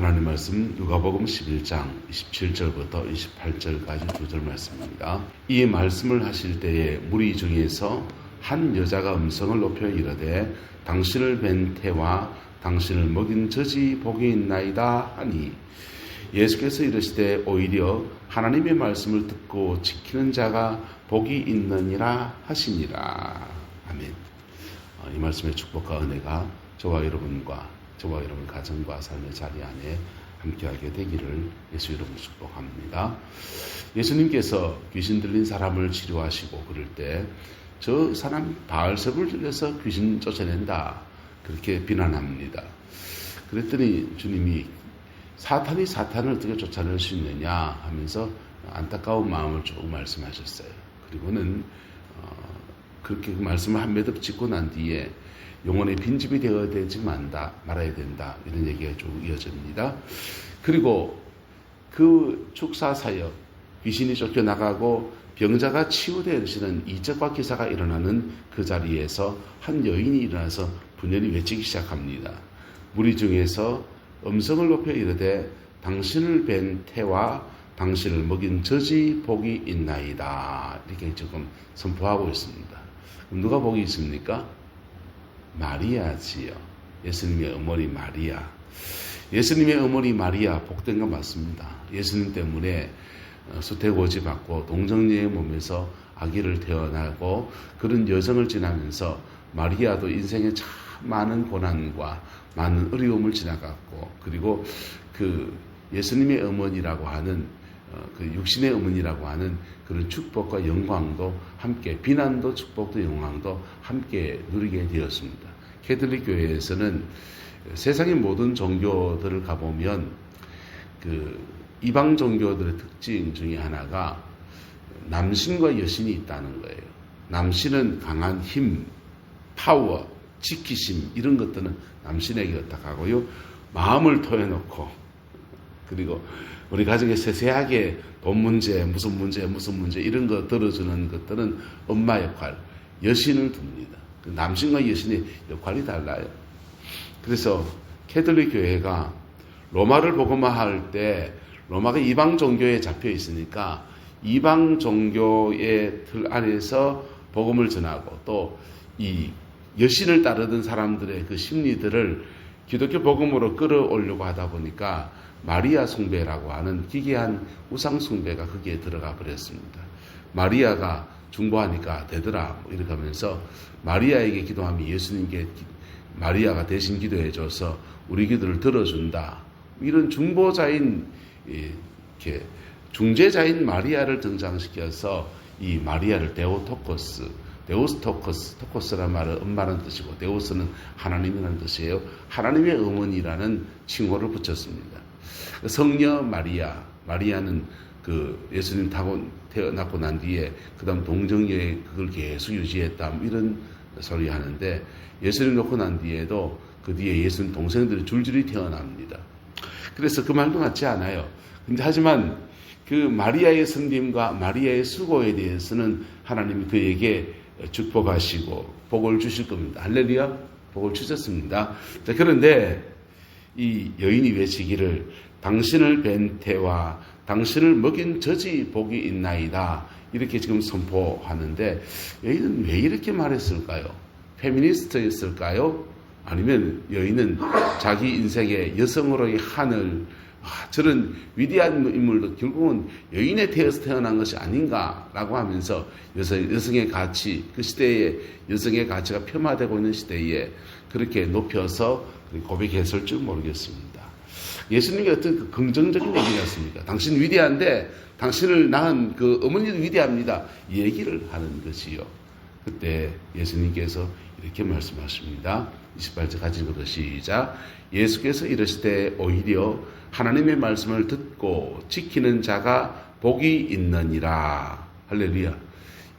하나님 말씀 누가복음 11장 27절부터 28절까지 2절 말씀입니다. 이 말씀을 하실 때에 무리 중에서 한 여자가 음성을 높여 이르되 당신을 뵌 태와 당신을 먹인 젖이 복이 있나이다 하니 예수께서 이르시되 오히려 하나님의 말씀을 듣고 지키는 자가 복이 있느니라 하시니라. 아멘. 이 말씀의 축복과 은혜가 저와 여러분 가정과 삶의 자리 안에 함께하게 되기를 예수 이름으로 축복합니다. 예수님께서 귀신 들린 사람을 치료하시고 그럴 때 저 사람 바알세불 들려서 귀신 쫓아낸다 그렇게 비난합니다. 그랬더니 주님이 사탄이 사탄을 어떻게 쫓아낼 수 있느냐 하면서 안타까운 마음을 조금 말씀하셨어요. 그리고는 그렇게 그 말씀을 한 매듭 짓고 난 뒤에 영혼의 빈집이 되어야 되지 말아야 된다 이런 얘기가 쭉 이어집니다. 그리고 그 축사사역 귀신이 쫓겨나가고 병자가 치유되시는 이적과 기사가 일어나는 그 자리에서 한 여인이 일어나서 분연히 외치기 시작합니다. 무리 중에서 음성을 높여 이르되 당신을 뵌 태와 당신을 먹인 젖이 복이 있나이다 이렇게 지금 선포하고 있습니다. 그럼 누가 복이 있습니까? 마리아지요. 예수님의 어머니 마리아. 예수님의 어머니 마리아 복된 건 맞습니다. 예수님 때문에 수태고지 받고 동정녀의 몸에서 아기를 태어나고 그런 여정을 지나면서 마리아도 인생에 참 많은 고난과 많은 어려움을 지나갔고 그리고 그 예수님의 어머니라고 하는 그 육신의 어머니라고 하는 그런 축복과 영광도 함께 비난도 축복도 영광도 함께 누리게 되었습니다. 캐톨릭 교회에서는 세상의 모든 종교들을 가보면 그 이방 종교들의 특징 중에 하나가 남신과 여신이 있다는 거예요. 남신은 강한 힘, 파워, 지키심 이런 것들은 남신에게 어떡하고요. 마음을 토해놓고 그리고 우리 가정에 세세하게 돈 문제, 무슨 문제 이런 거 들어주는 것들은 엄마 역할, 여신을 둡니다. 남신과 여신의 역할이 달라요. 그래서 캐톨릭 교회가 로마를 복음화할 때 로마가 이방 종교에 잡혀 있으니까 이방 종교의 틀 안에서 복음을 전하고 또 이 여신을 따르던 사람들의 그 심리들을 기독교 복음으로 끌어오려고 하다 보니까 마리아 숭배라고 하는 기괴한 우상 숭배가 거기에 들어가 버렸습니다. 마리아가 중보하니까 되더라 이렇게 하면서 마리아에게 기도하면 예수님께 마리아가 대신 기도해줘서 우리 기도를 들어준다. 이런 중보자인 이렇게 중재자인 마리아를 등장시켜서 이 마리아를 토코스란 말은 엄마라는 뜻이고 데우스는 하나님이라는 뜻이에요. 하나님의 어머니라는 칭호를 붙였습니다. 성녀 마리아는 그 예수님 타고 태어났고 난 뒤에 그 다음 동정녀에 그걸 계속 유지했다 이런 소리 하는데 예수님 놓고 난 뒤에도 그 뒤에 예수님 동생들이 줄줄이 태어납니다. 그래서 그 말도 맞지 않아요. 근데 하지만 그 마리아의 섬김과 마리아의 수고에 대해서는 하나님이 그에게 축복하시고 복을 주실 겁니다. 할렐루야, 복을 주셨습니다. 자, 그런데 이 여인이 외치기를 당신을 뵌 태와 당신을 먹인 젖이 복이 있나이다 이렇게 지금 선포하는데 여인은 왜 이렇게 말했을까요? 페미니스트였을까요? 아니면 여인은 자기 인생의 여성으로의 하늘 저런 위대한 인물도 결국은 여인에 태어서 태어난 것이 아닌가라고 하면서 여성의 가치, 그 시대에 여성의 가치가 폄하되고 있는 시대에 그렇게 높여서 고백했을 줄 모르겠습니다. 예수님이 어떤 그 긍정적인 얘기였습니까? 당신 위대한데 당신을 낳은 그 어머니도 위대합니다. 이 얘기를 하는 것이요. 그때 예수님께서 이렇게 말씀하십니다. 28절 같이 읽어도 시작. 예수께서 이르시되 오히려 하나님의 말씀을 듣고 지키는 자가 복이 있느니라. 할렐루야.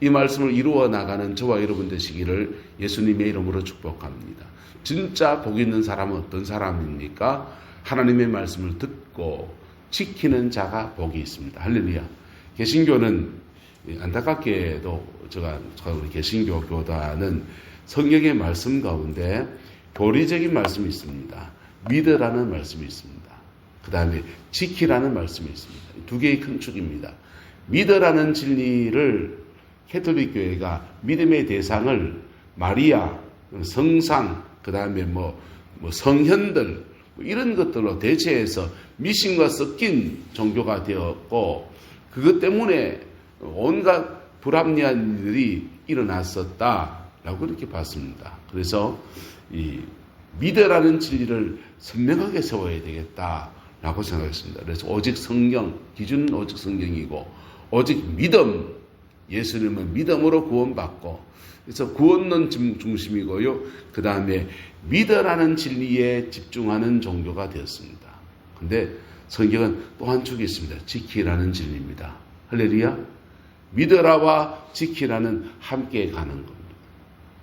이 말씀을 이루어 나가는 저와 여러분 되시기를 예수님의 이름으로 축복합니다. 진짜 복 있는 사람은 어떤 사람입니까? 하나님의 말씀을 듣고 지키는 자가 복이 있습니다. 할렐루야. 개신교는 안타깝게도 우리 개신교 교단은 성경의 말씀 가운데 교리적인 말씀이 있습니다. 믿으라는 말씀이 있습니다. 그 다음에 지키라는 말씀이 있습니다. 두 개의 큰 축입니다. 믿으라는 진리를 캐톨릭 교회가 믿음의 대상을 마리아, 성상, 그 다음에 뭐 성현들 이런 것들로 대체해서 미신과 섞인 종교가 되었고, 그것 때문에 온갖 불합리한 일들이 일어났었다라고 이렇게 봤습니다. 그래서 이 믿으라는 진리를 선명하게 세워야 되겠다라고 생각했습니다. 그래서 오직 성경, 기준은 오직 성경이고 오직 믿음, 예수님은 믿음으로 구원받고, 그래서 구원론 중심이고요. 그 다음에 믿으라는 진리에 집중하는 종교가 되었습니다. 근데 성경은 또 한 축이 있습니다. 지키라는 진리입니다. 할렐루야. 믿으라와 지키라는 함께 가는 겁니다.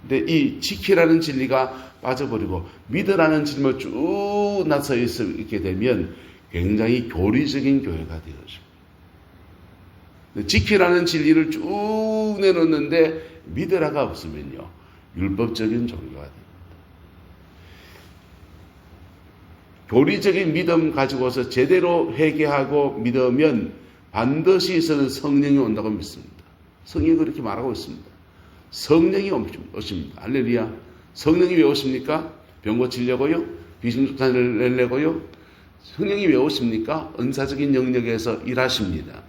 근데 이 지키라는 진리가 빠져버리고 믿으라는 진리만 쭉 나서 있게 되면 굉장히 교리적인 교회가 되어집니다. 지키라는 진리를 쭉 내놓는데 믿으라가 없으면요, 율법적인 종교가 됩니다. 교리적인 믿음 가지고서 제대로 회개하고 믿으면 반드시 있어는 성령이 온다고 믿습니다. 성경이 그렇게 말하고 있습니다. 성령이 오십니다. 할렐루야. 성령이 왜 오십니까? 병 고치려고요? 귀신 쫓아내를 내려고요? 성령이 왜 오십니까? 은사적인 영역에서 일하십니다.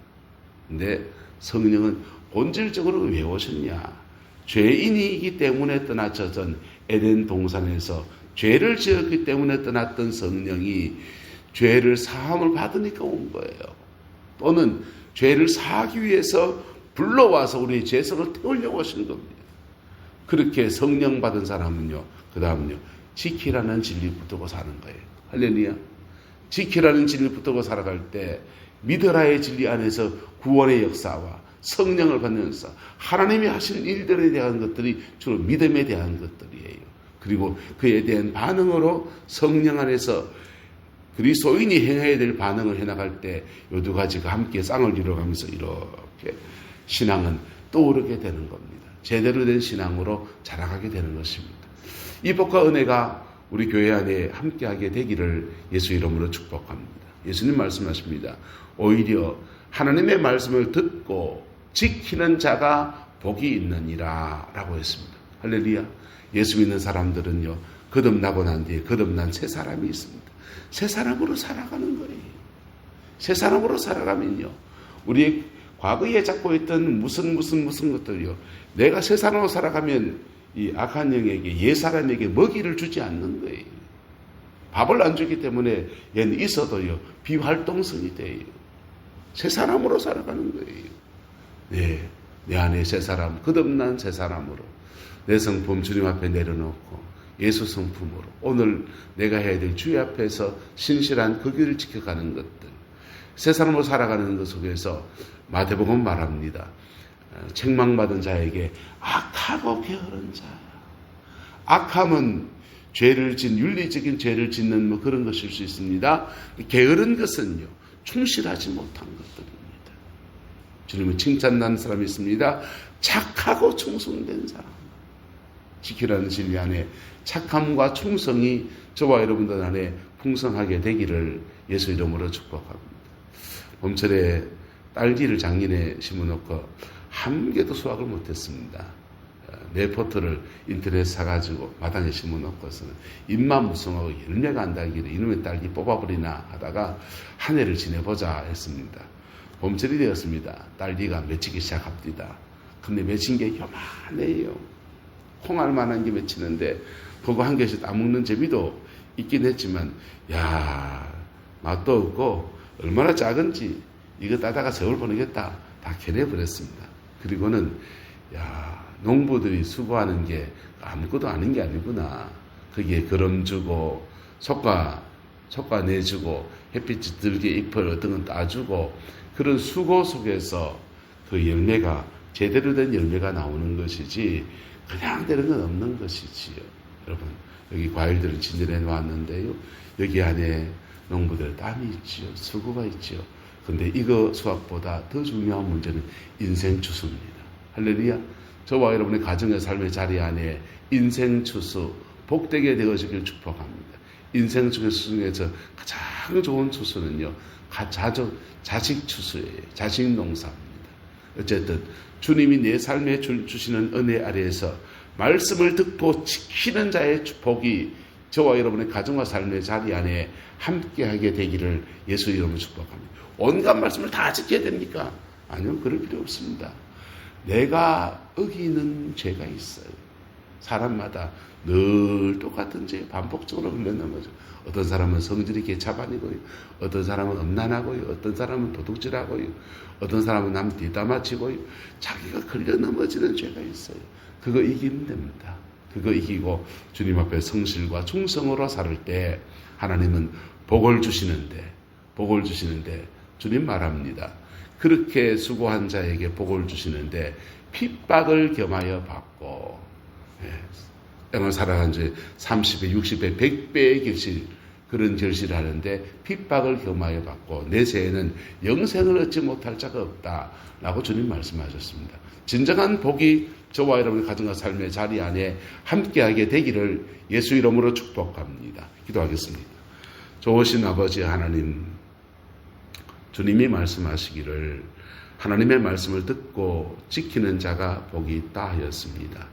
근데 성령은 본질적으로 왜 오셨냐? 죄인이기 때문에 떠나쳤던 에덴 동산에서 죄를 지었기 때문에 떠났던 성령이 죄를 사함을 받으니까 온 거예요. 또는 죄를 사하기 위해서 불러와서 우리의 죄성을 태우려고 하시는 겁니다. 그렇게 성령 받은 사람은요, 그 다음은요, 지키라는 진리 붙들고 사는 거예요. 할렐루야. 지키라는 진리 붙들고 살아갈 때 믿으라의 진리 안에서 구원의 역사와 성령을 받는 역사, 하나님이 하시는 일들에 대한 것들이 주로 믿음에 대한 것들이에요. 그리고 그에 대한 반응으로 성령 안에서 그리스도인이 행해야 될 반응을 해나갈 때 이 두 가지가 함께 쌍을 이뤄가면서 이렇게 신앙은 떠오르게 되는 겁니다. 제대로 된 신앙으로 자라가게 되는 것입니다. 이 복과 은혜가 우리 교회 안에 함께하게 되기를 예수 이름으로 축복합니다. 예수님 말씀하십니다. 오히려 하나님의 말씀을 듣고 지키는 자가 복이 있느니라 라고 했습니다. 할렐루야. 예수 믿는 사람들은요, 거듭나고 난 뒤에 거듭난 새 사람이 있습니다. 새 사람으로 살아가는 거예요. 새 사람으로 살아가면요, 우리의 과거에 잡고 있던 무슨 것들이요, 내가 새 사람으로 살아가면 이 악한 영에게, 옛 사람에게 먹이를 주지 않는 거예요. 밥을 안 주기 때문에 얘는 있어도요, 비활동성이 돼요. 새 사람으로 살아가는 거예요. 네, 내 안에 새 사람, 거듭난 새 사람으로 내 성품 주님 앞에 내려놓고 예수 성품으로 오늘 내가 해야 될 주의 앞에서 신실한 그 길을 지켜가는 것들, 새 사람으로 살아가는 것 속에서 마태복음 말합니다. 책망받은 자에게 악하고 게으른 자. 악함은 윤리적인 죄를 짓는 뭐 그런 것일 수 있습니다. 게으른 것은요, 충실하지 못한 것들입니다. 주님은 칭찬받는 사람이 있습니다. 착하고 충성된 사람. 지키라는 진리 안에 착함과 충성이 저와 여러분들 안에 풍성하게 되기를 예수 이름으로 축복합니다. 봄철에 딸기를 작년에 심어놓고 한 개도 수확을 못했습니다. 네 포트를 인터넷 사가지고 마당에 심어놓고서는 잎만 무성하고 열매가 안 달기를 이놈의 딸기 뽑아버리나 하다가 한 해를 지내보자 했습니다. 봄철이 되었습니다. 딸기가 맺히기 시작합니다. 근데 맺힌 게 요만해요. 콩알 만한 게 맺히는데 그거 한 개씩 따먹는 재미도 있긴 했지만, 야, 맛도 없고 얼마나 작은지 이거 따다가 세월 보내겠다 다 캐내버렸습니다. 그리고는 야, 농부들이 수고하는 게 아무것도 아닌 게 아니구나. 거기에 거름 주고 속과 내주고 햇빛이 들게 잎을 어떤 건 따주고 그런 수고 속에서 그 열매가 제대로 된 열매가 나오는 것이지 그냥 되는 건 없는 것이지요. 여러분, 여기 과일들을 진열해 놓았는데요, 여기 안에 농부들의 땀이 있지요. 수고가 있지요. 근데 이거 수확보다 더 중요한 문제는 인생 추수입니다. 할렐루야. 저와 여러분의 가정의 삶의 자리 안에 인생 추수 복되게 되어지길 축복합니다. 인생 중에서 가장 좋은 추수는요, 자식 추수예요. 자식 농사입니다. 어쨌든 주님이 내 삶에 주시는 은혜 아래에서 말씀을 듣고 지키는 자의 복이 저와 여러분의 가정과 삶의 자리 안에 함께하게 되기를 예수 이름으로 축복합니다. 온갖 말씀을 다 지켜야 됩니까? 아니요, 그럴 필요 없습니다. 내가 어기는 죄가 있어요. 사람마다 늘 똑같은 죄 반복적으로 흘러넘어져. 어떤 사람은 성질이 개차반이고요. 어떤 사람은 엄난하고요. 어떤 사람은 도둑질하고요. 어떤 사람은 남 뒷담화치고요. 자기가 걸려 넘어지는 죄가 있어요. 그거 이기면 됩니다. 그거 이기고 주님 앞에 성실과 충성으로 살 때 하나님은 복을 주시는데 주님 말합니다. 그렇게 수고한 자에게 복을 주시는데 핍박을 겸하여 받고, 땅을 살아간 지 30배, 60배, 100배의 결실, 그런 결실을 하는데 핍박을 겸하여 받고 내세에는 영생을 얻지 못할 자가 없다라고 주님 말씀하셨습니다. 진정한 복이 저와 여러분의 가정과 삶의 자리 안에 함께하게 되기를 예수 이름으로 축복합니다. 기도하겠습니다. 좋으신 아버지 하나님, 주님이 말씀하시기를 하나님의 말씀을 듣고 지키는 자가 복이 있다 하였습니다.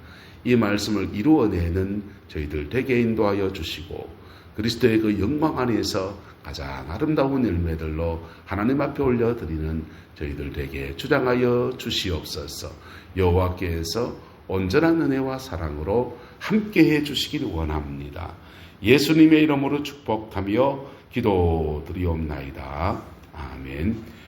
이 말씀을 이루어내는 저희들 되게 인도하여 주시고 그리스도의 그 영광 안에서 가장 아름다운 열매들로 하나님 앞에 올려드리는 저희들 되게 주장하여 주시옵소서. 여호와께서 온전한 은혜와 사랑으로 함께해 주시기를 원합니다. 예수님의 이름으로 축복하며 기도드리옵나이다. 아멘.